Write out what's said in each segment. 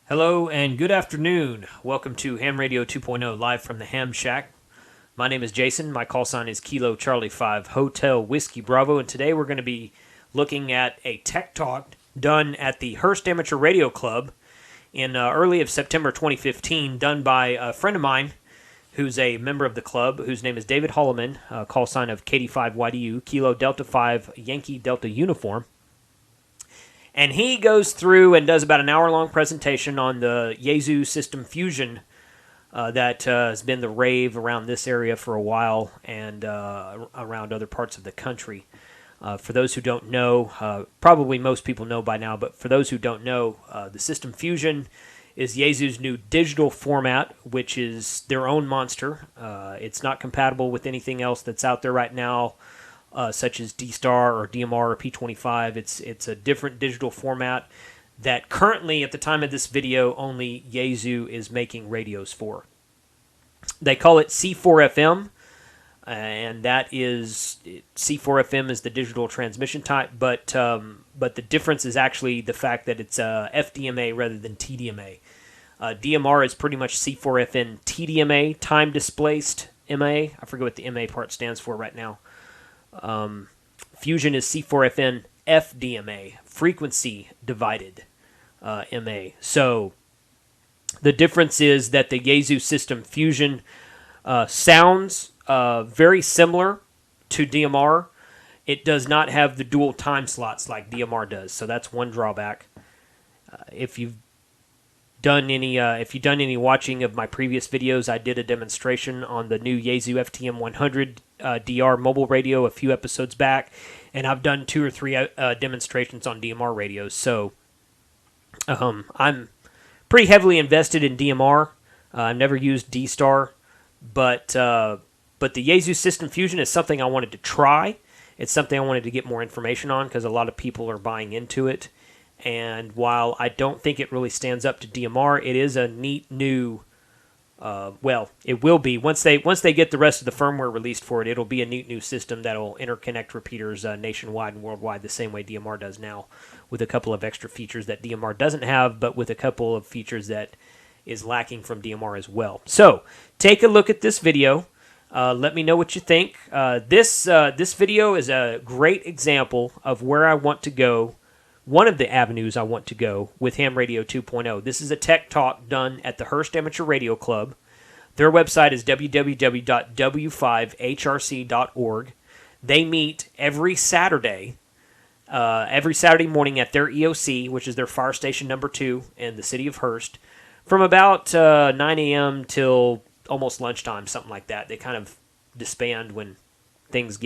Hello and good afternoon. Welcome to Ham Radio 2.0 live from the Ham Shack. My name is Jason. My call sign is Kilo Charlie 5 Hotel Whiskey Bravo, and today we're going to be looking at a tech talk done at the Hurst Amateur Radio Club in early of September 2015, done by a friend of mine who's a member of the club, whose name is David Holloman, call sign of KD5YDU, Kilo Delta 5 Yankee Delta Uniform. And he goes through and does about an hour-long presentation on the Yaesu System Fusion that has been the rave around this area for a while and around other parts of the country. For those who don't know, probably most people know by now, but for those who don't know, the System Fusion is Yaesu's new digital format, which is their own monster. It's not compatible with anything else that's out there right now, such as D-Star or DMR or P25. It's a different digital format that currently, at the time of this video, only Yaesu is making radios for. They call it C4FM, and that is C4FM is the digital transmission type, but the difference is actually the fact that it's FDMA rather than TDMA. DMR is pretty much C4FN TDMA, time displaced MA. I forget what the MA part stands for right now. Fusion is C4FN FDMA, frequency divided MA. So the difference is that the Yaesu System Fusion sounds very similar to DMR. It does not have the dual time slots like DMR does, so that's one drawback. If you've done any watching of my previous videos, I did a demonstration on the new Yaesu FTM100 DR mobile radio a few episodes back, and I've done 2 or 3 demonstrations on DMR radios. So I'm pretty heavily invested in DMR. I've never used D-Star, but the Yaesu System Fusion is something I wanted to try. It's something I wanted to get more information on because a lot of people are buying into it. And while I don't think it really stands up to DMR, it is a neat new. It will be once they get the rest of the firmware released for it. It'll be a neat new system that'll interconnect repeaters nationwide and worldwide the same way DMR does now, with a couple of extra features that DMR doesn't have, but with a couple of features that is lacking from DMR as well. So take a look at this video. Let me know what you think. This video is a great example of where I want to go. One of the avenues I want to go with Ham Radio 2.0. This is a tech talk done at the Hurst Amateur Radio Club. Their website is www.w5hrc.org. They meet every Saturday morning at their EOC, which is their fire station number 2 in the city of Hurst, from about 9 a.m. till almost lunchtime, something like that. They kind of disband when things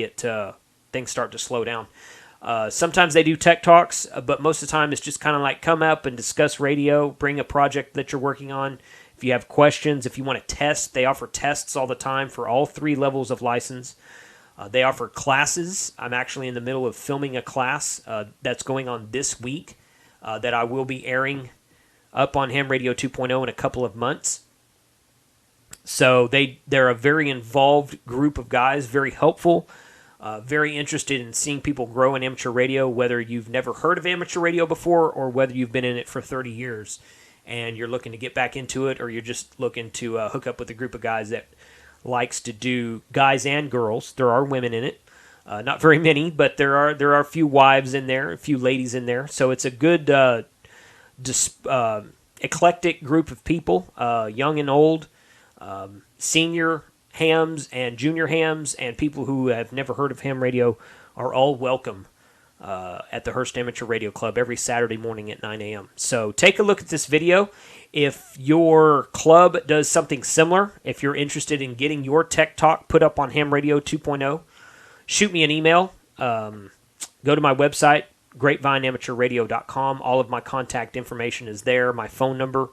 start to slow down. Sometimes they do tech talks, but most of the time it's just kind of like come up and discuss radio, bring a project that you're working on. If you have questions, if you want to test, they offer tests all the time for all 3 levels of license. They offer classes. I'm actually in the middle of filming a class that's going on this week that I will be airing up on Ham Radio 2.0 in a couple of months. So they're a very involved group of guys, very helpful. Very interested in seeing people grow in amateur radio, whether you've never heard of amateur radio before or whether you've been in it for 30 years and you're looking to get back into it, or you're just looking to hook up with a group of guys that likes to do guys and girls. There are women in it. Not very many, but there are a few wives in there, a few ladies in there. So it's a good eclectic group of people, young and old, senior hams and junior hams, and people who have never heard of ham radio are all welcome at the Hurst Amateur Radio Club every Saturday morning at 9 a.m. So take a look at this video. If your club does something similar, if you're interested in getting your tech talk put up on Ham Radio 2.0, shoot me an email. Go to my website, grapevineamateurradio.com. All of my contact information is there. My phone number,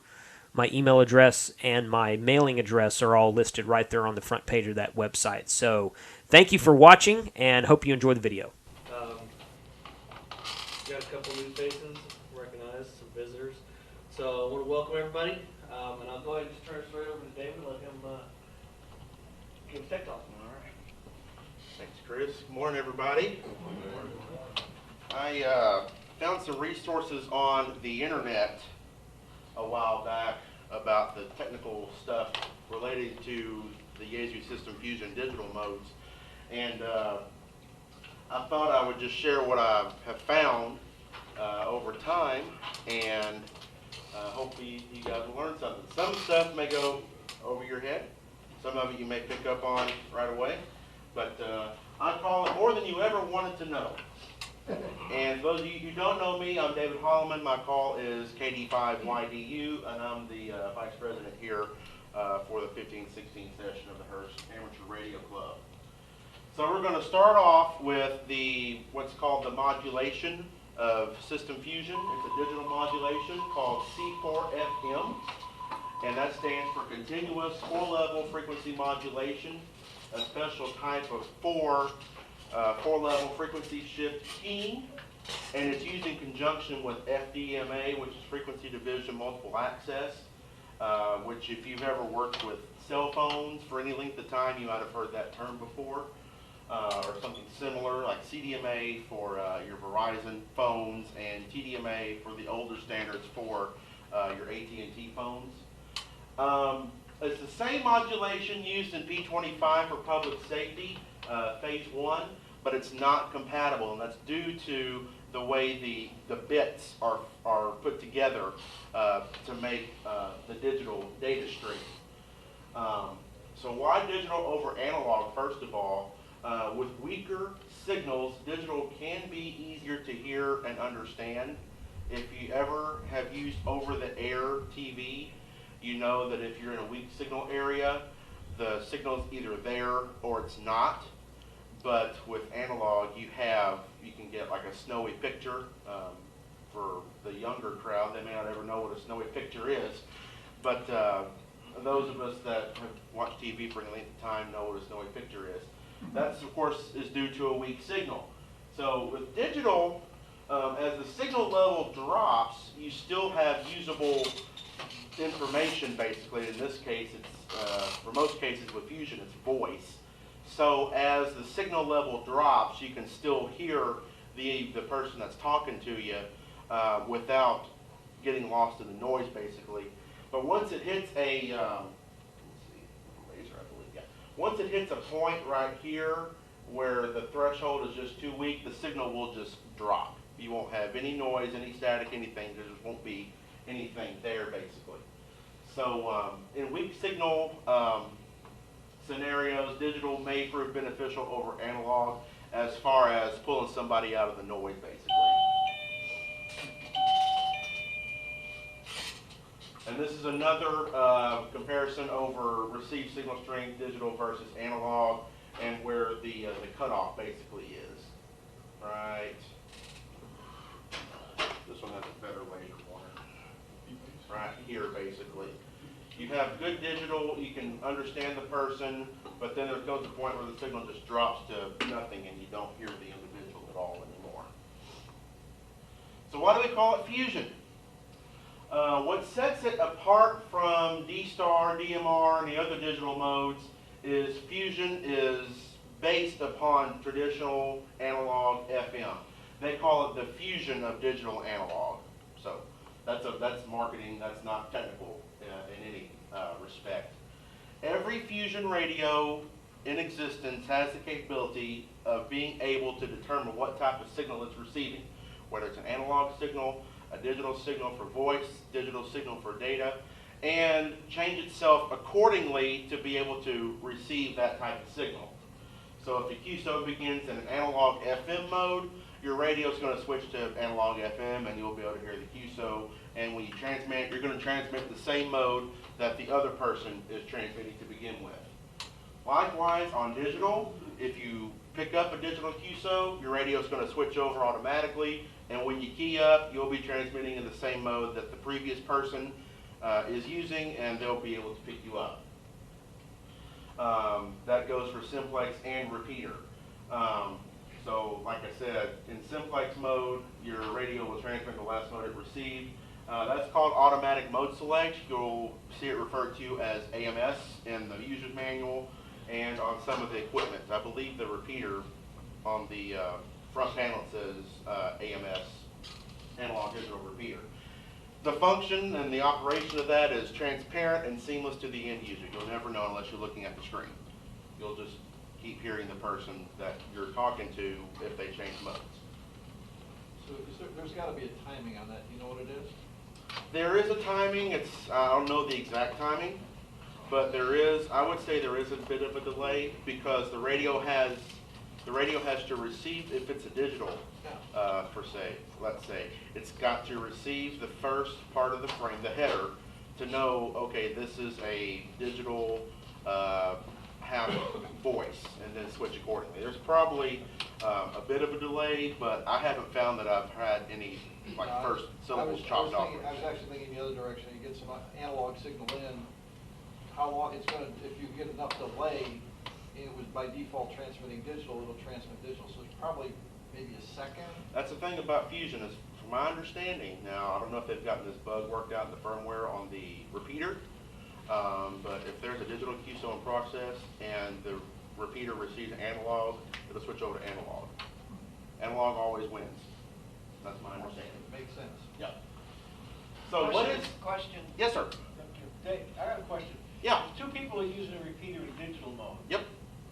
my email address, and my mailing address are all listed right there on the front page of that website. So thank you for watching, and hope you enjoy the video. Got a couple new faces, recognized some visitors. So I want to welcome everybody, and I'll go ahead and just turn it straight over to David and let him give a tech talk. All right. Thanks, Chris. Good morning, everybody. I found some resources on the internet a while back about the technical stuff related to the Yaesu System Fusion digital modes. And I thought I would just share what I have found over time, and hopefully you guys will learn something. Some stuff may go over your head. Some of it you may pick up on right away. But I call it More Than You Ever Wanted to Know. And for those of you who don't know me, I'm David Holloman. My call is KD5YDU, and I'm the Vice President here for the 15-16 session of the Hurst Amateur Radio Club. So we're going to start off with what's called the modulation of System Fusion. It's a digital modulation called C4FM, and that stands for Continuous 4-Level Frequency Modulation, a special type of 4-level frequency shift keying, and it's used in conjunction with FDMA, which is Frequency Division Multiple Access, which if you've ever worked with cell phones for any length of time, you might have heard that term before. Or something similar like CDMA for your Verizon phones and TDMA for the older standards for your AT&T phones. It's the same modulation used in P25 for public safety, phase 1, but it's not compatible, and that's due to the way the bits are put together to make the digital data stream. So why digital over analog, first of all? With weaker signals, digital can be easier to hear and understand. If you ever have used over-the-air TV, you know that if you're in a weak signal area, the signal's either there or it's not. But with analog, you can get like a snowy picture. For the younger crowd, they may not ever know what a snowy picture is. But those of us that have watched TV for any length of time know what a snowy picture is. That, of course, is due to a weak signal. So with digital, as the signal level drops, you still have usable information, basically. In this case, it's for most cases with Fusion, it's voice. So as the signal level drops, you can still hear the person that's talking to you without getting lost in the noise, basically. But once it hits once it hits a point right here where the threshold is just too weak, the signal will just drop. You won't have any noise, any static, anything. There just won't be anything there, basically. So in weak signal scenarios, digital may prove beneficial over analog as far as pulling somebody out of the noise, basically. And this is another comparison over received signal strength, digital versus analog, and where the cutoff basically is. Right. This one has a better laser pointer. Right here, basically. You have good digital, you can understand the person, but then there comes a point where the signal just drops to nothing and you don't hear the individual at all anymore. So why do we call it fusion? What sets it apart from D-Star, DMR, and the other digital modes is fusion is based upon traditional analog FM. They call it the fusion of digital analog. So that's marketing, that's not technical in any respect. Every fusion radio in existence has the capability of being able to determine what type of signal it's receiving, whether it's an analog signal, a digital signal for voice, digital signal for data, and change itself accordingly to be able to receive that type of signal. So if the QSO begins in an analog FM mode, your radio is going to switch to analog FM and you'll be able to hear the QSO. And when you transmit, you're going to transmit the same mode that the other person is transmitting to begin with. Likewise, on digital, if you pick up a digital QSO, your radio is going to switch over automatically. And when you key up, you'll be transmitting in the same mode that the previous person is using, and they'll be able to pick you up. That goes for simplex and repeater. So, like I said, in simplex mode, your radio will transmit the last mode it received. That's called automatic mode select. You'll see it referred to as AMS in the user's manual and on some of the equipment. I believe the repeater on the front panel says AMS, analog digital repeater. The function and the operation of that is transparent and seamless to the end user. You'll never know unless you're looking at the screen. You'll just keep hearing the person that you're talking to if they change modes. So there's got to be a timing on that. Do you know what it is? There is a timing. I don't know the exact timing, but I would say there is a bit of a delay because the radio has to receive, if it's a digital, per se, let's say, it's got to receive the first part of the frame, the header, to know, okay, this is a digital have voice, and then switch accordingly. There's probably a bit of a delay, but I haven't found that I've had any first syllables chopped off. I was actually thinking the other direction. You get some analog signal in. How long it's going to, if you get enough delay, and it was by default transmitting digital, it'll transmit digital. So it's probably maybe a second. That's the thing about Fusion is, from my understanding, now I don't know if they've gotten this bug worked out in the firmware on the repeater, but if there's a digital keystone process and the repeater receives analog, it'll switch over to analog. Analog always wins. That's my understanding. Makes sense. Yeah. So what is? Question. Yes, sir. Dave, I got a question. Yeah. There's two people are using a repeater in digital mode. Yep.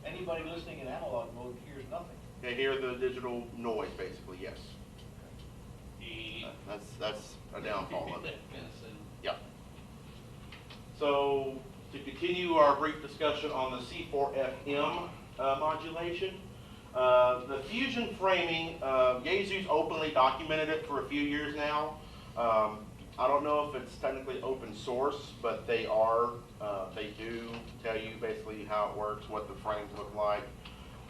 Anybody listening in analog mode hears nothing. They hear the digital noise, basically. Yes. That's a downfall of it. Yeah. So to continue our brief discussion on the C4FM modulation, the Fusion framing, Yaesu's openly documented it for a few years now. I don't know if it's technically open source, but they do tell you basically how it works, what the frames look like,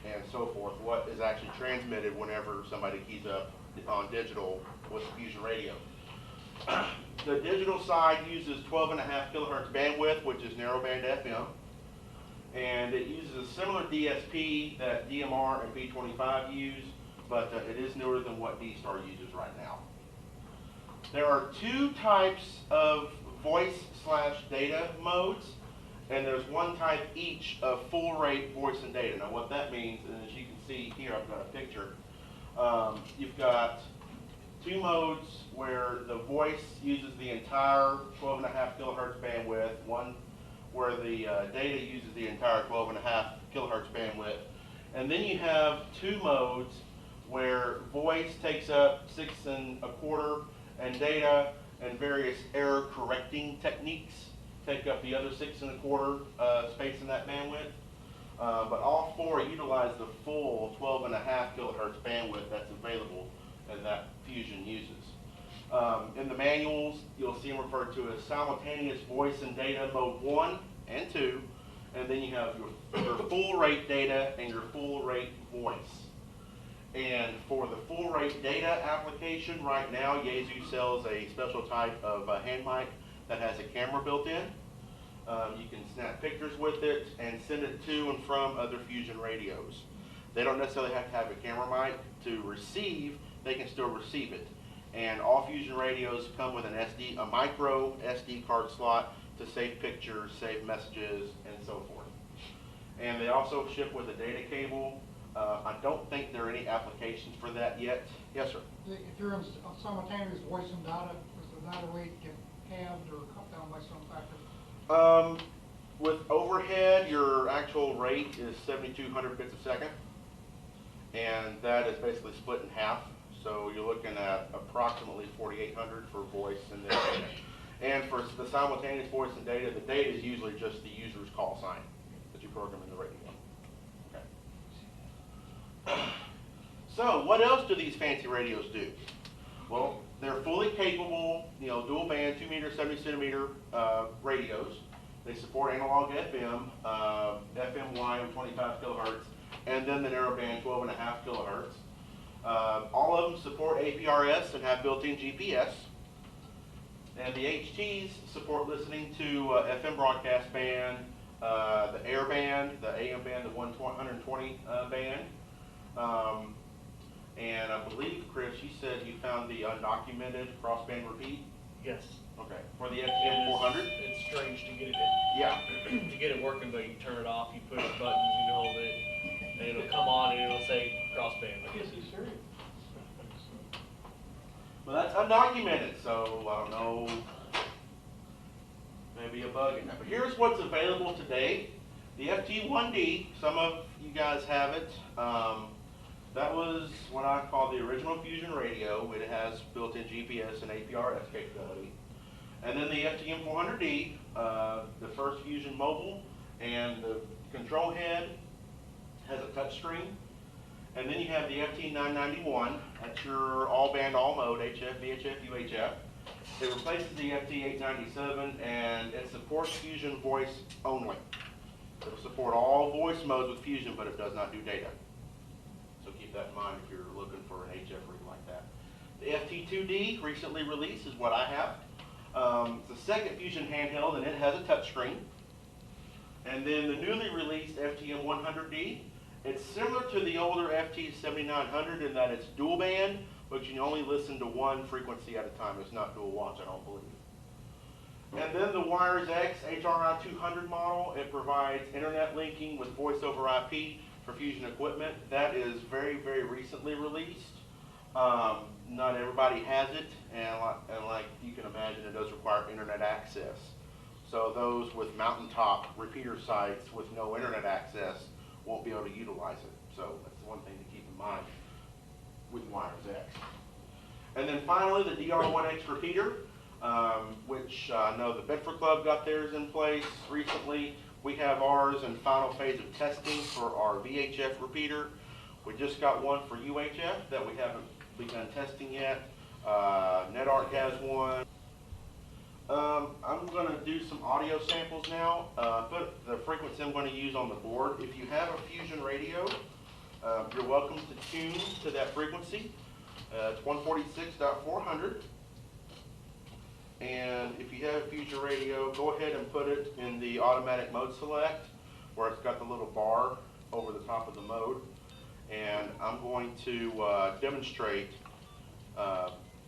and so forth, what is actually transmitted whenever somebody keys up on digital with the Fusion radio. The digital side uses 12.5 kilohertz bandwidth, which is narrowband FM, and it uses a similar DSP that DMR and P25 use, but it is newer than what D-Star uses right now. There are two types of voice/data modes, and there's one type each of full rate voice and data. Now what that means, and as you can see here, I've got a picture. You've got two modes where the voice uses the entire 12.5 kilohertz bandwidth, one where the data uses the entire 12.5 kilohertz bandwidth. And then you have two modes where voice takes up 6 1/4 and data and various error correcting techniques take up the other 6 1/4 space in that bandwidth. But all four utilize the full 12.5 kilohertz bandwidth that's available and that Fusion uses. In the manuals, you'll see them referred to as simultaneous voice and data mode 1 and 2, and then you have your full rate data and your full rate voice. And for the full rate data application, right now Yaesu sells a special type of hand mic that has a camera built in. You can snap pictures with it and send it to and from other Fusion radios. They don't necessarily have to have a camera mic to receive, they can still receive it. And all Fusion radios come with a micro SD card slot to save pictures, save messages, and so forth. And they also ship with a data cable. I don't think there are any applications for that yet. Yes, sir? If you're in simultaneous voice and data, does the data rate get halved or cut down by some factor? With overhead, your actual rate is 7,200 bits a second, and that is basically split in half. So you're looking at approximately 4,800 for voice and then data. And for the simultaneous voice and data, the data is usually just the user's call sign that you program in the radio. Okay. So what else do these fancy radios do? Well, they're fully capable, dual band, 2 meter, 70 centimeter radios. They support analog FM, FMY with 25 kilohertz, and then the narrowband 12.5 kilohertz. All of them support APRS and have built-in GPS. And the HTs support listening to FM broadcast band, the air band, the AM band, the 120 band. And I believe, Chris, you said you found the undocumented crossband repeat? Yes. Okay. For the FTM 400? It's strange to get it. Yeah. To get it working, but you turn it off, you push the buttons, you hold it, and it'll come on and it'll say crossband. Is he serious? Well, that's undocumented, so I don't know, maybe a bug in that. But here's what's available today. The FT1D, some of you guys have it. That was what I call the original Fusion radio. It has built-in GPS and APRS capability. And then the FTM400D, the first Fusion mobile, and the control head has a touchscreen. And then you have the FT991, that's your all-band, all-mode, HF, VHF, UHF. It replaces the FT897, and it supports Fusion voice only. It will support all voice modes with Fusion, but it does not do data. So keep that in mind if you're looking for an HF rig like that. The FT2D, recently released, is what I have. It's the second Fusion handheld, and it has a touchscreen. And then the newly released FTM100D, it's similar to the older FT7900 in that it's dual band, but you can only listen to one frequency at a time. It's not dual watch, I don't believe. And then the Wires X HRI 200 model, it provides internet linking with voice over IP for Fusion equipment. That is very, very recently released. Not everybody has it, and like you can imagine, it does require internet access. So those with mountaintop repeater sites with no internet access won't be able to utilize it. So that's one thing to keep in mind with Wires X. And then finally, the DR1X repeater, which I know the Bedford Club got theirs in place recently. We have ours in final phase of testing for our VHF repeater. We just got one for UHF that we haven't begun testing yet. NetArc has one. I'm going to do some audio samples now. Put the frequency I'm going to use on the board. If you have a Fusion radio, you're welcome to tune to that frequency. It's 146.400. And if you have a Fusion radio, go ahead and put it in the automatic mode select, where it's got the little bar over the top of the mode. And I'm going to demonstrate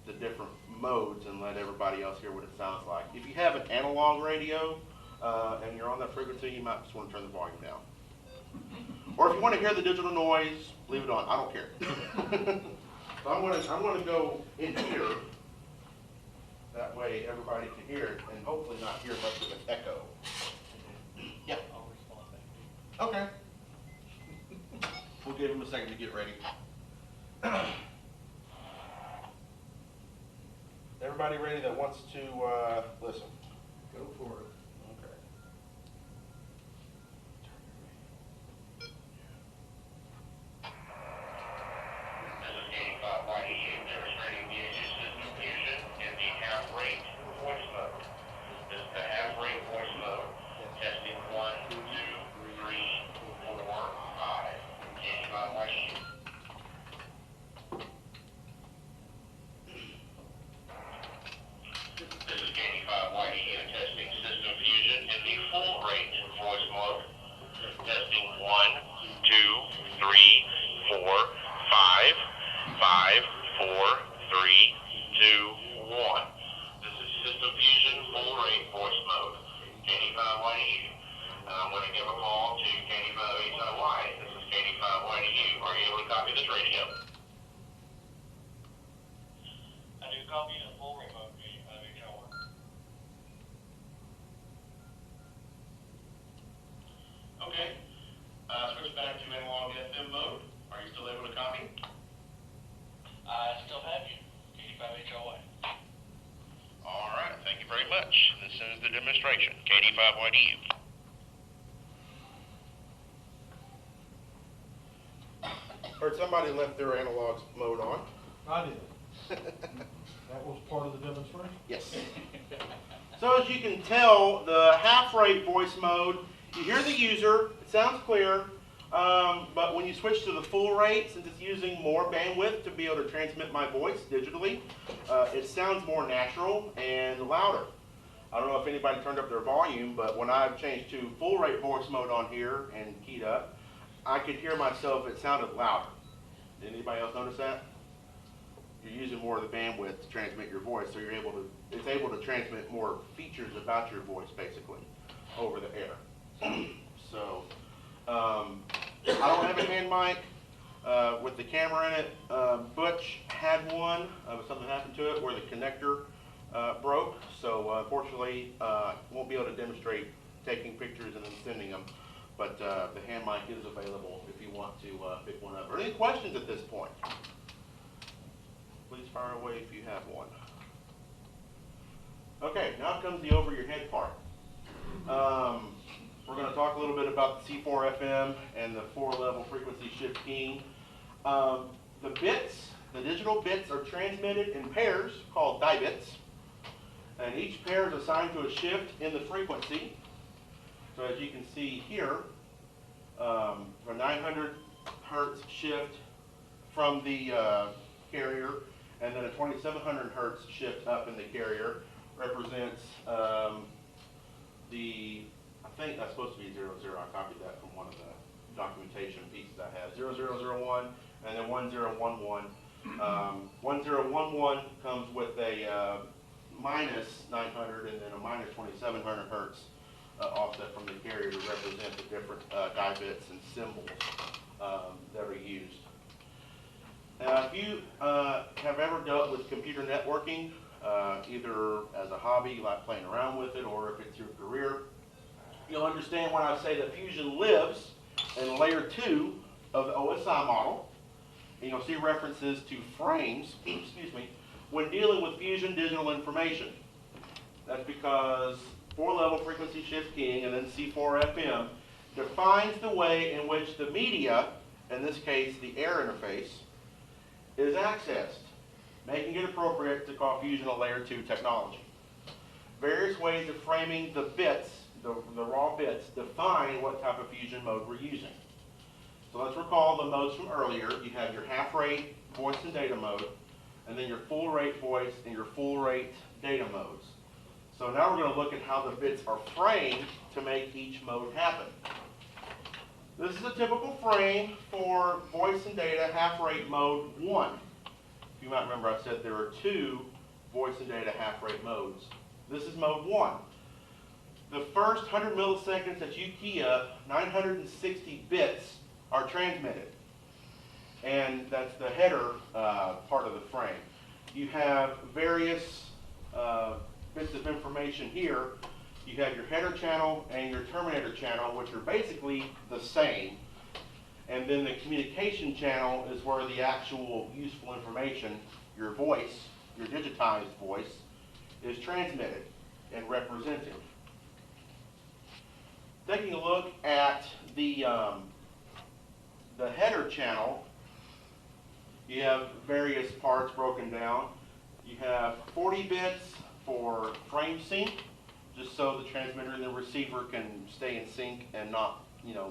the different modes and let everybody else hear what it sounds like. If you have an analog radio and you're on that frequency, you might just want to turn the volume down. Or if you want to hear the digital noise, leave it on. I don't care. So I'm going to go in here. That way everybody can hear it and hopefully not hear much of an echo. Yeah. I'll respond back to you. Okay. We'll give him a second to get ready. Everybody ready that wants to listen? Go for it. Okay. This is 85 YEU demonstrating the Yaesu system fusion in the half rate voice mode. This is the half rate voice mode. Testing 1, 2, 3, 4, 5. 85 YEU. This is 85 YEU testing system fusion in the full rate voice mode. Testing 1, 2, 3, 4, 5, 5, 4, 3, 2, 1. This is system fusion full rate voice mode. 85 YEU. I'm going to give a call to K85 HIY. This is K85 YEU. Are you able to copy this radio? I do copy in full rate mode, K85 HIY. Okay. Switch back to analog FM mode. Are you still able to copy? I still have you. 85 HLY. All right. Thank you very much. This is the demonstration. K85YDU. Heard somebody left their analog mode on. I did. That was part of the demonstration? Yes. So as you can tell, the half rate voice mode, you hear the user, it sounds clear, but when you switch to the full rate, since it's using more bandwidth to be able to transmit my voice digitally, it sounds more natural and louder. I don't know if anybody turned up their volume, but when I've changed to full rate voice mode on here and keyed up, I could hear myself, it sounded louder. Did anybody else notice that? You're using more of the bandwidth to transmit your voice, so it's able to transmit more features about your voice, basically, over the air. So, I don't have a hand mic with the camera in it. Butch had one, but something happened to it where the connector broke. So unfortunately, won't be able to demonstrate taking pictures and then sending them. But the hand mic is available if you want to pick one up. Are there any questions at this point? Please fire away if you have one. Okay, now comes the over your head part. We're going to talk a little bit about the C4 FM and the 4-level frequency shift keying. The bits, the digital bits, are transmitted in pairs called dibits, and each pair is assigned to a shift in the frequency. So as you can see here, a 900 hertz shift from the carrier, and then a 2700 hertz shift up in the carrier represents I think that's supposed to be 00. I copied that from one of the documentation pieces I have. 0001 and then 1011. 1011 comes with a minus 900 and then a minus 2700 hertz offset from the carrier to represent the different dibits and symbols that are used. Now, if you have ever dealt with computer networking, either as a hobby, you like playing around with it, or if it's your career, you'll understand when I say that Fusion lives in layer 2 of the OSI model. And you'll see references to frames, excuse me, when dealing with Fusion digital information. That's because 4-level frequency shift keying and then C4 FM defines the way in which the media, in this case the air interface, is accessed, making it appropriate to call Fusion a layer 2 technology. Various ways of framing the bits, the raw bits, define what type of Fusion mode we're using. So let's recall the modes from earlier. You have your half rate voice and data mode, and then your full rate voice and your full rate data modes. So now we're going to look at how the bits are framed to make each mode happen. This is a typical frame for voice and data half rate mode 1. You might remember I said there are 2 voice and data half rate modes. This is mode 1. The first 100 milliseconds that you key up, 960 bits are transmitted. And that's the header part of the frame. You have various bits of information here. You have your header channel and your terminator channel, which are basically the same. And then the communication channel is where the actual useful information, your voice, your digitized voice, is transmitted and represented. Taking a look at the header channel, you have various parts broken down. You have 40 bits for frame sync, just so the transmitter and the receiver can stay in sync and not,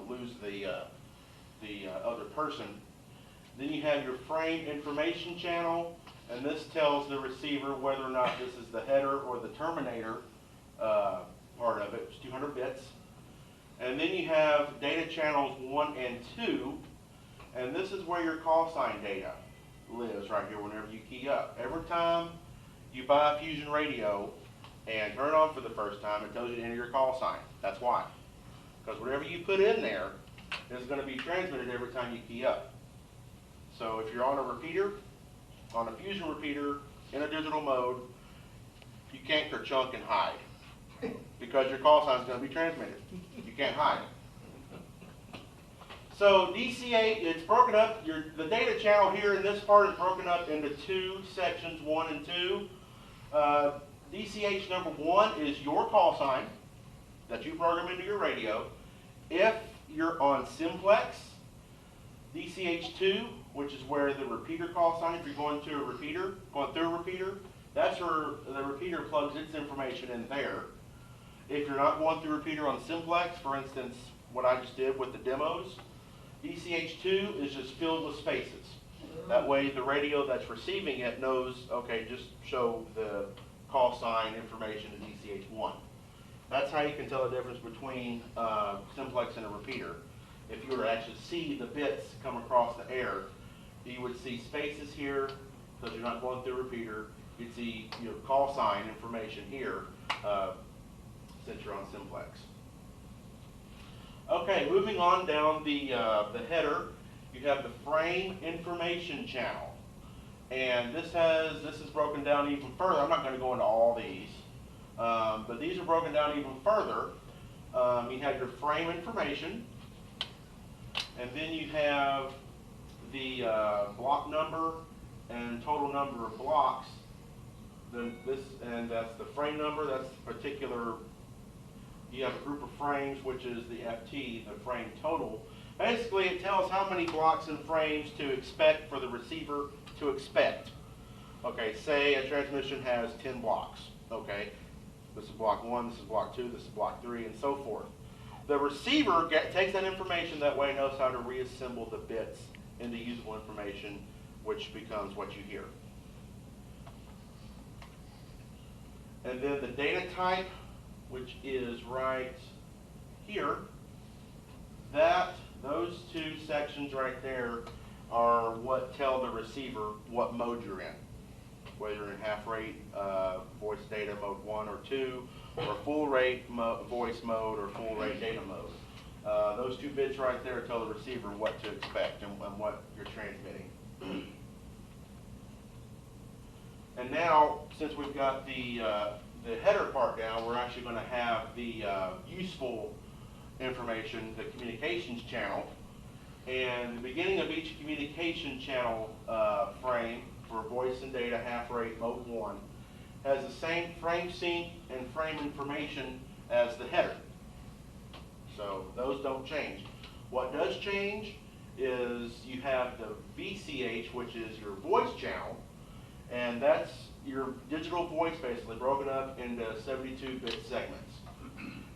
lose the other person. Then you have your frame information channel, and this tells the receiver whether or not this is the header or the terminator part of it. It's 200 bits. And then you have data channels 1 and 2, and this is where your call sign data lives right here whenever you key up. Every time you buy a Fusion radio and turn it on for the first time, it tells you to enter your call sign. That's why. Because whatever you put in there is going to be transmitted every time you key up. So if you're on a repeater, on a Fusion repeater, in a digital mode, you can't kerchunk and hide. Because your call sign is going to be transmitted. You can't hide. So DCA, it's broken up, the data channel here in this part is broken up into 2 sections, 1 and 2. DCH number 1 is your call sign that you program into your radio. If you're on simplex, DCH2, which is where the repeater call sign, if you're going through a repeater, that's where the repeater plugs its information in there. If you're not going through a repeater on simplex, for instance, what I just did with the demos, DCH2 is just filled with spaces. That way the radio that's receiving it knows, okay, just show the call sign information to DCH1. That's how you can tell the difference between simplex and a repeater. If you were to actually see the bits come across the air, you would see spaces here, because you're not going through a repeater. You'd see your call sign information here, since you're on simplex. Okay, moving on down the header, you have the frame information channel. And this is broken down even further. I'm not going to go into all these, but these are broken down even further. You have your frame information, and then you have the block number and total number of blocks. Then that's the frame number. That's the particular. You have a group of frames, which is the FT, the frame total. Basically, it tells how many blocks and frames to expect for the receiver to expect. Okay, say a transmission has 10 blocks. Okay, this is block 1, this is block 2, this is block 3, and so forth. The receiver takes that information that way, knows how to reassemble the bits into usable information, which becomes what you hear. And then the data type, which is right here, those two sections right there are what tell the receiver what mode you're in, whether you're in half rate voice data mode 1 or 2, or full rate voice mode or full rate data mode. Those two bits right there tell the receiver what to expect and what you're transmitting. And now, since we've got the header part down, we're actually going to have the useful information, the communications channel. And the beginning of each communication channel frame for voice and data half rate mode 1 has the same frame sync and frame information as the header. So those don't change. What does change is you have the VCH, which is your voice channel, and that's your digital voice basically broken up into 72-bit segments.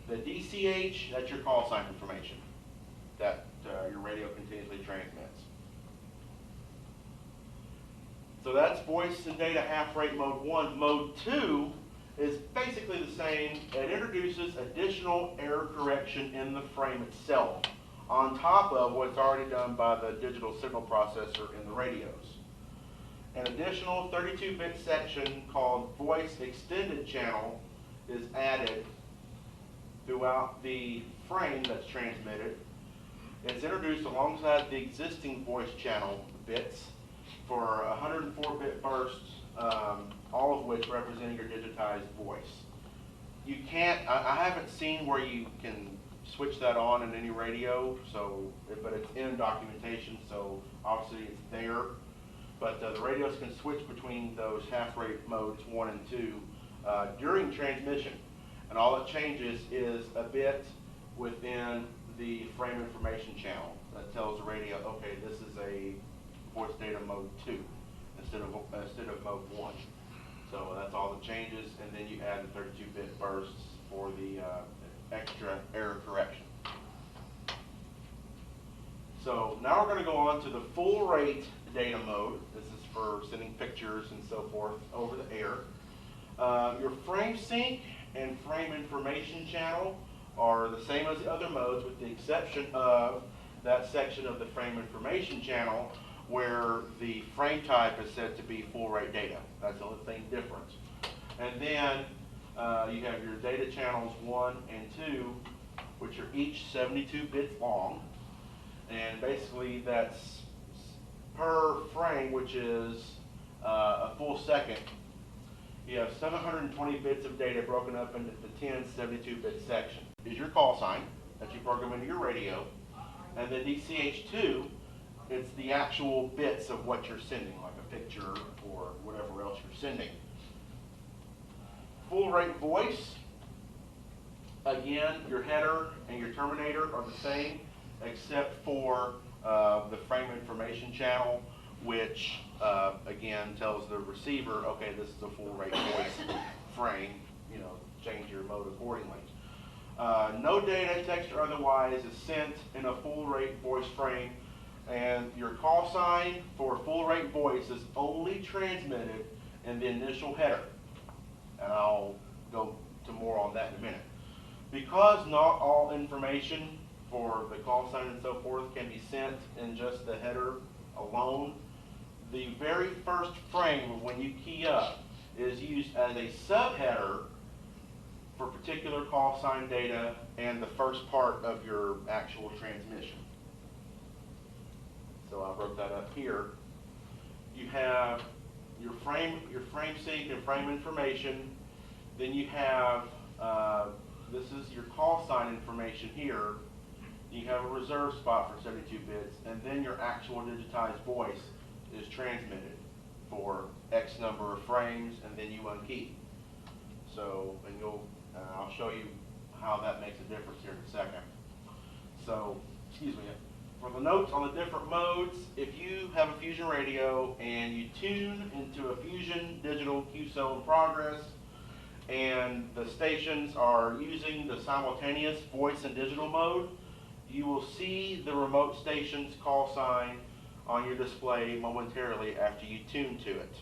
The DCH, that's your call sign information that your radio continuously transmits. So that's voice and data half rate mode 1. Mode 2 is basically the same. It introduces additional error correction in the frame itself on top of what's already done by the digital signal processor in the radios. An additional 32-bit section called voice extended channel is added throughout the frame that's transmitted. It's introduced alongside the existing voice channel bits for 104-bit bursts, all of which representing your digitized voice. You can't, I haven't seen where you can switch that on in any radio, but it's in documentation, so obviously it's there. But the radios can switch between those half rate modes 1 and 2 during transmission. And all it changes is a bit within the frame information channel that tells the radio, okay, this is a voice data mode 2 instead of mode 1. So that's all the changes, and then you add the 32-bit bursts for the extra error correction. So now we're going to go on to the full rate data mode. This is for sending pictures and so forth over the air. Your frame sync and frame information channel are the same as the other modes, with the exception of that section of the frame information channel where the frame type is said to be full rate data. That's the only thing different. And then you have your data channels 1 and 2, which are each 72 bits long. And basically that's per frame, which is a full second. You have 720 bits of data broken up into the 10 72-bit section. Is your call sign that you program into your radio, and the DCH2, it's the actual bits of what you're sending, like a picture or whatever else you're sending. Full rate voice, again, your header and your terminator are the same, except for the frame information channel, which again tells the receiver, okay, this is a full rate voice frame, change your mode accordingly. No data, text or otherwise, is sent in a full rate voice frame, and your call sign for full rate voice is only transmitted in the initial header. And I'll go to more on that in a minute. Because not all information for the call sign and so forth can be sent in just the header alone, the very first frame when you key up is used as a subheader for particular call sign data and the first part of your actual transmission. So I wrote that up here. You have your frame seek and frame information. Then you have, this is your call sign information here. You have a reserve spot for 72 bits, and then your actual digitized voice is transmitted for X number of frames, and then you unkey. So, and I'll show you how that makes a difference here in a second. So, excuse me, for the notes on the different modes, if you have a Fusion radio and you tune into a Fusion digital QSO in progress, and the stations are using the simultaneous voice and digital mode, you will see the remote station's call sign on your display momentarily after you tune to it,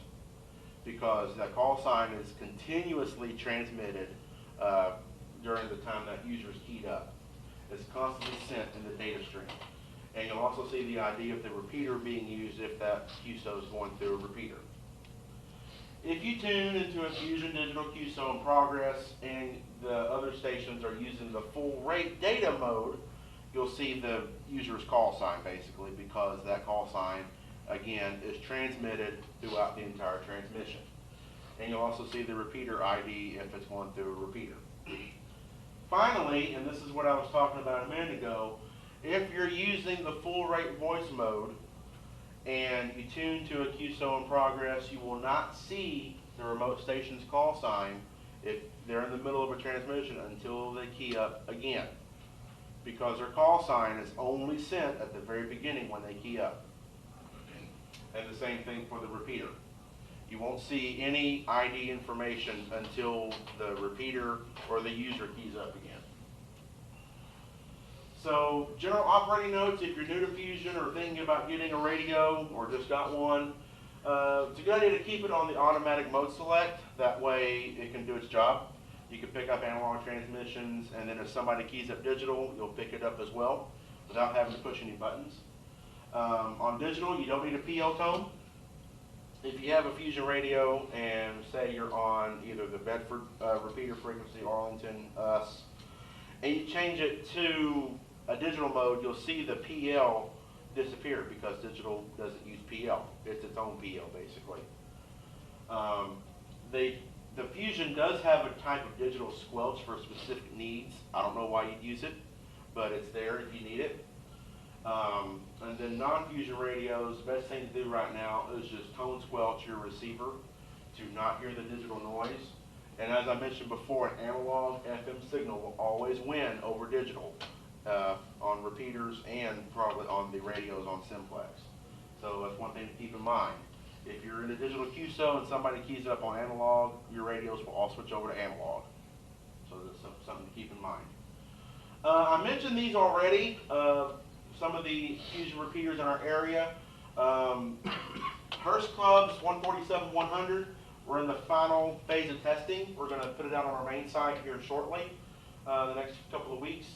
because that call sign is continuously transmitted during the time that user is keyed up. It's constantly sent in the data stream. And you'll also see the ID of the repeater being used if that QSO is going through a repeater. If you tune into a Fusion digital QSO in progress and the other stations are using the full rate data mode, you'll see the user's call sign basically, because that call sign, again, is transmitted throughout the entire transmission. And you'll also see the repeater ID if it's going through a repeater. Finally, and this is what I was talking about a minute ago, if you're using the full rate voice mode and you tune to a QSO in progress, you will not see the remote station's call sign if they're in the middle of a transmission until they key up again, because their call sign is only sent at the very beginning when they key up. And the same thing for the repeater. You won't see any ID information until the repeater or the user keys up again. So, general operating notes, if you're new to Fusion or thinking about getting a radio or just got one, it's a good idea to keep it on the automatic mode select. That way it can do its job. You can pick up analog transmissions, and then if somebody keys up digital, you'll pick it up as well without having to push any buttons. On digital, you don't need a PL tone. If you have a Fusion radio and say you're on either the Bedford repeater frequency, Arlington, US, and you change it to a digital mode, you'll see the PL disappear because digital doesn't use PL. It's its own PL basically. The Fusion does have a type of digital squelch for specific needs. I don't know why you'd use it, but it's there if you need it. And then non-Fusion radios, the best thing to do right now is just tone squelch your receiver to not hear the digital noise. And as I mentioned before, an analog FM signal will always win over digital on repeaters and probably on the radios on simplex. So that's one thing to keep in mind. If you're in a digital QSO and somebody keys up on analog, your radios will all switch over to analog. So that's something to keep in mind. I mentioned these already. Some of the Fusion repeaters in our area. Hurst Club's 147-100. We're in the final phase of testing. We're going to put it out on our main site here shortly, the next couple of weeks.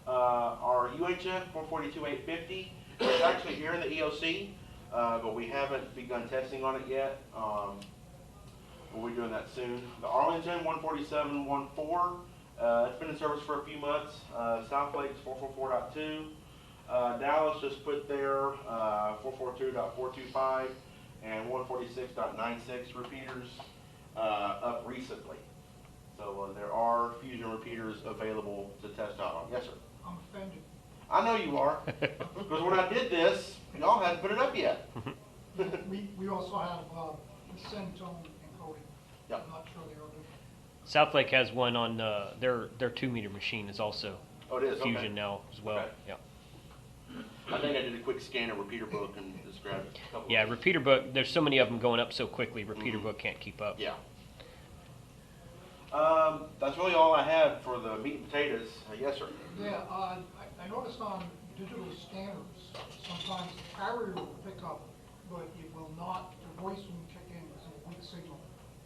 Our UHF 442-850 is actually here in the EOC, but we haven't begun testing on it yet. We'll be doing that soon. The Arlington 147-14, it's been in service for a few months. South Lake's 444.2. Dallas just put their 442.425 and 146.96 repeaters up recently. So there are Fusion repeaters available to test out on. Yes, sir? I'm offended. I know you are, because when I did this, y'all hadn't put it up yet. We also have the Centone encoding. Yep. I'm not sure they are doing. South Lake has one on their 2-meter machine is also Oh, it is? Fusion Okay. now as well. Okay. Yeah. I think I did a quick scan of repeater book and just grabbed a couple. Yeah, repeater book. There's so many of them going up so quickly. Repeater book can't keep up. Yeah. That's really all I had for the meat and potatoes. Yes, sir. Yeah, I noticed on digital scanners, sometimes the carrier will pick up, but it will not, the voice won't kick in, it's a weak signal.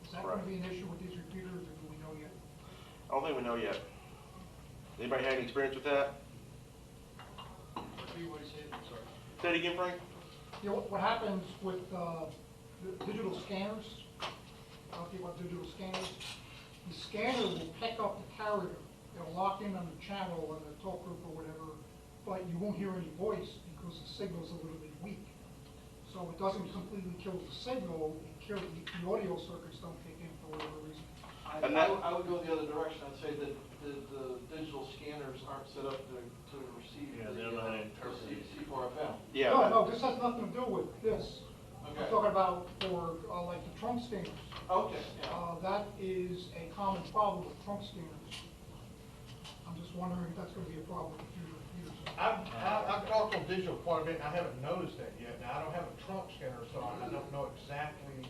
Is that going to be an issue with these repeaters, or do we know yet? I don't think we know yet. Anybody had any experience with that? Say it again, Frank. You know, what happens with the digital scanners, talking about digital scanners, the scanner will pick up the carrier. It'll lock in on the channel or the talk group or whatever, but you won't hear any voice because the signal's a little bit weak. So it doesn't completely kill the signal, it here, the audio circuits don't kick in for whatever reason. And that- I would go the other direction. I'd say that the digital scanners aren't set up to receive Yeah, they don't know how to interpret it. C4FM. Yeah. No, this has nothing to do with this. I'm Okay. talking about for, like the trunk scanners. Okay, yeah. That is a common problem with trunk scanners. I'm just wondering if that's gonna be a problem with future computers. I've talked on digital quite a bit, and I haven't noticed that yet. Now, I don't have a trunk scanner, so I don't know exactly,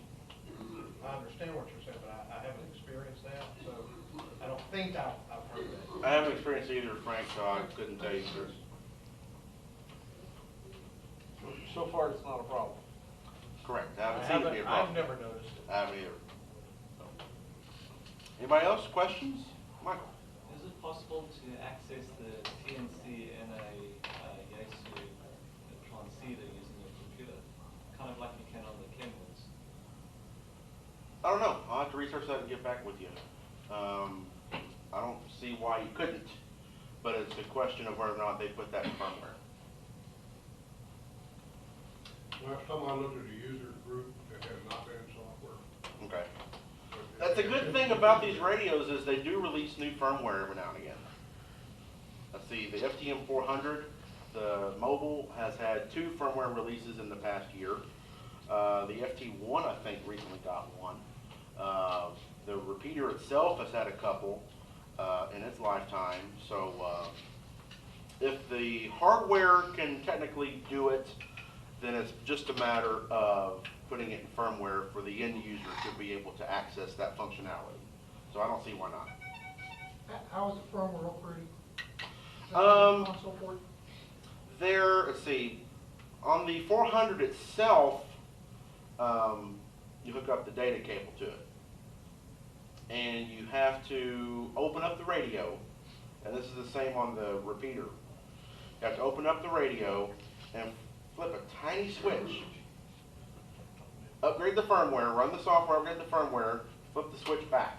I understand what you're saying, but I haven't experienced that, so I don't think I've heard that. I haven't experienced either, Frank, so I couldn't tell you, sir. So far, it's not a problem. Correct. I haven't seen it be a problem. I've never noticed it. I haven't either. So. Anybody else? Questions? Michael? Is it possible to access the TNC in a Yaesu transceiver using your computer, kind of like you can on the Kenwoods? I don't know. I'll have to research that and get back with you. I don't see why you couldn't, but it's a question of whether or not they put that in firmware. Last time I looked at a user group, it had not been software. Okay. That's a good thing about these radios is they do release new firmware every now and again. Let's see, the FTM 400, the mobile has had 2 firmware releases in the past year. The FT1, I think, recently got one. The repeater itself has had a couple in its lifetime. So if the hardware can technically do it, then it's just a matter of putting it in firmware for the end user to be able to access that functionality. So I don't see why not. How is the firmware operating? Console port? There, let's see, on the 400 itself, you hook up the data cable to it. And you have to open up the radio, and this is the same on the repeater. You have to open up the radio and flip a tiny switch, upgrade the firmware, run the software, upgrade the firmware, flip the switch back.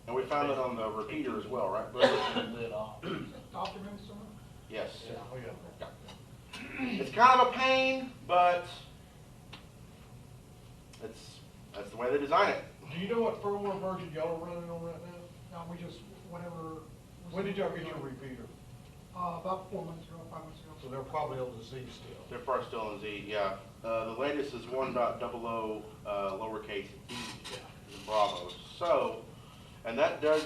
And we found it on the repeater as well, right? Lid off. Is it documented somewhere? Yes. Oh, yeah. It's kind of a pain, but that's the way they design it. Do you know what firmware version y'all are running on right now? No, we just, whatever. When did y'all get your repeater? About 4 months ago, 5 months ago. So they're probably on the Z still. They're probably still in Z, yeah. The latest is 1.00 lowercase d, in Bravo. So, and that did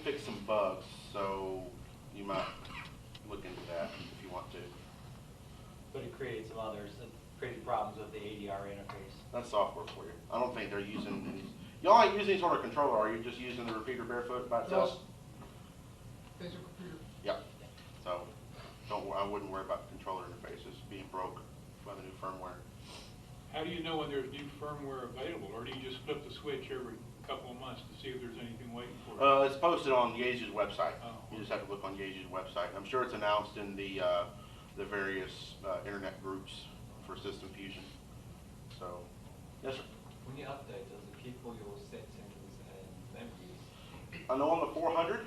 fix some bugs, so you might look into that if you want to. But it created some others, it created problems with the ADR interface. That's software for you. I don't think they're using any. Y'all ain't using any sort of controller, are you? Just using the repeater barefoot by itself? Just basic computer. Yep. So, I wouldn't worry about the controller interfaces being broke by the new firmware. How do you know when there's new firmware available, or do you just flip the switch every couple of months to see if there's anything waiting for it? It's posted on Yaesu's website. Oh. You just have to look on Yaesu's website. I'm sure it's announced in the various internet groups for System Fusion. So, yes, sir. When you update, does it keep all your settings and memories? I know on the 400,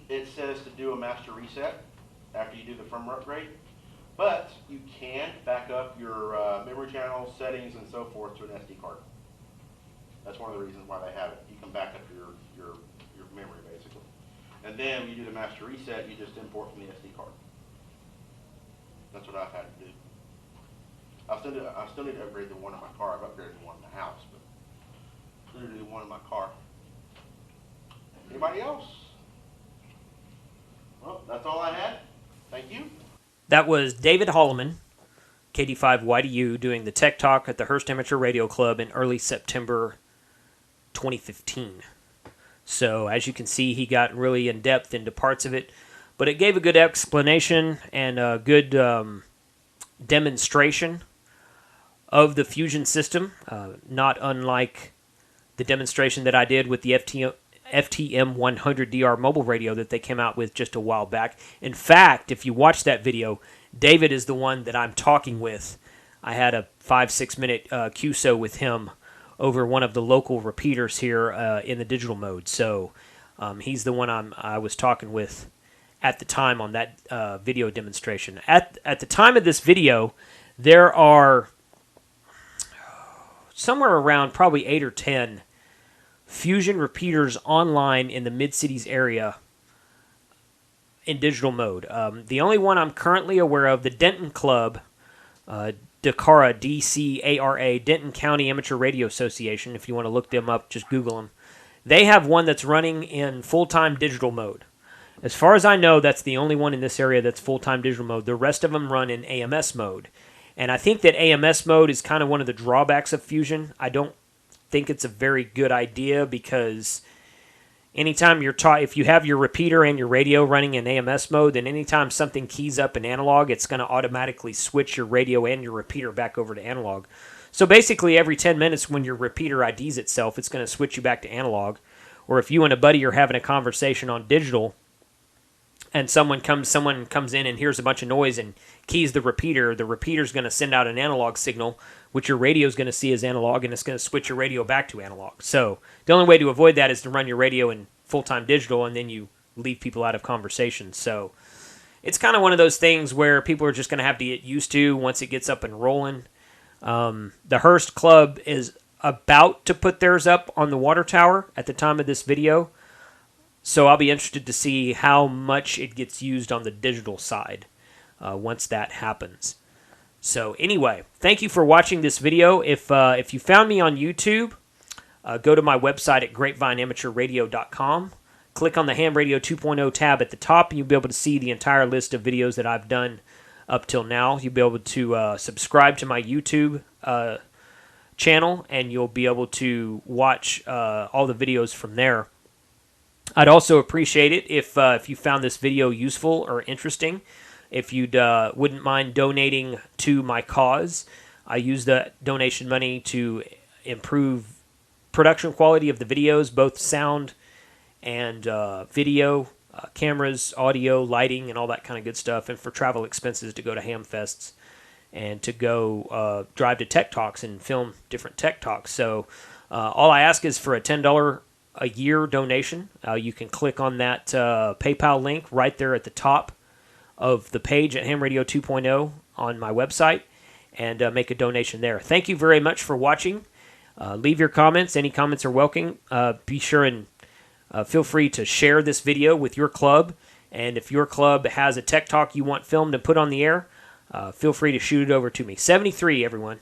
it says to do a master reset after you do the firmware upgrade, but you can back up your memory channels, settings, and so forth to an SD card. That's one of the reasons why they have it. You can back up your memory, basically. And then when you do the master reset, you just import from the SD card. That's what I've had to do. I still need to upgrade the one in my car. I've upgraded the one in the house, but I still need to do one in my car. Anybody else? Well, that's all I had. Thank you. That was David Holloman, KD5YDU, doing the Tech Talk at the Hurst Amateur Radio Club in early September 2015. So, as you can see, he got really in-depth into parts of it, but it gave a good explanation and a good demonstration of the Fusion system, not unlike the demonstration that I did with the FTM 100DR mobile radio that they came out with just a while back. In fact, if you watch that video, David is the one that I'm talking with. I had a 5-6 minute QSO with him over one of the local repeaters here in the digital mode. So he's the one I was talking with at the time on that video demonstration. At the time of this video, there are somewhere around probably 8 or 10 Fusion repeaters online in the Mid-Cities area in digital mode. The only one I'm currently aware of, the Denton Club, DCARA, D-C-A-R-A, Denton County Amateur Radio Association. If you want to look them up, just Google them. They have one that's running in full-time digital mode. As far as I know, that's the only one in this area that's full-time digital mode. The rest of them run in AMS mode. And I think that AMS mode is kind of one of the drawbacks of Fusion. I don't think it's a very good idea because anytime if you have your repeater and your radio running in AMS mode, then anytime something keys up in analog, it's going to automatically switch your radio and your repeater back over to analog. So basically every 10 minutes when your repeater IDs itself, it's going to switch you back to analog. Or if you and a buddy are having a conversation on digital, and someone comes in and hears a bunch of noise and keys the repeater's going to send out an analog signal, which your radio is going to see as analog, and it's going to switch your radio back to analog. So the only way to avoid that is to run your radio in full-time digital, and then you leave people out of conversations. So it's kind of one of those things where people are just going to have to get used to once it gets up and rolling. The Hurst Club is about to put theirs up on the water tower at the time of this video. So I'll be interested to see how much it gets used on the digital side once that happens. So anyway, thank you for watching this video. If you found me on YouTube, go to my website at grapevineamateurradio.com. Click on the Ham Radio 2.0 tab at the top, and you'll be able to see the entire list of videos that I've done up till now. You'll be able to subscribe to my YouTube channel, and you'll be able to watch all the videos from there. I'd also appreciate it if you found this video useful or interesting. If you wouldn't mind donating to my cause. I use the donation money to improve production quality of the videos, both sound and video, cameras, audio, lighting, and all that kind of good stuff, and for travel expenses to go to ham fests and to go drive to Tech Talks and film different Tech Talks. So all I ask is for a $10 a year donation. You can click on that PayPal link right there at the top of the page at Ham Radio 2.0 on my website and make a donation there. Thank you very much for watching. Leave your comments. Any comments are welcome. Be sure and feel free to share this video with your club. And if your club has a Tech Talk you want filmed and put on the air, feel free to shoot it over to me. 73, everyone.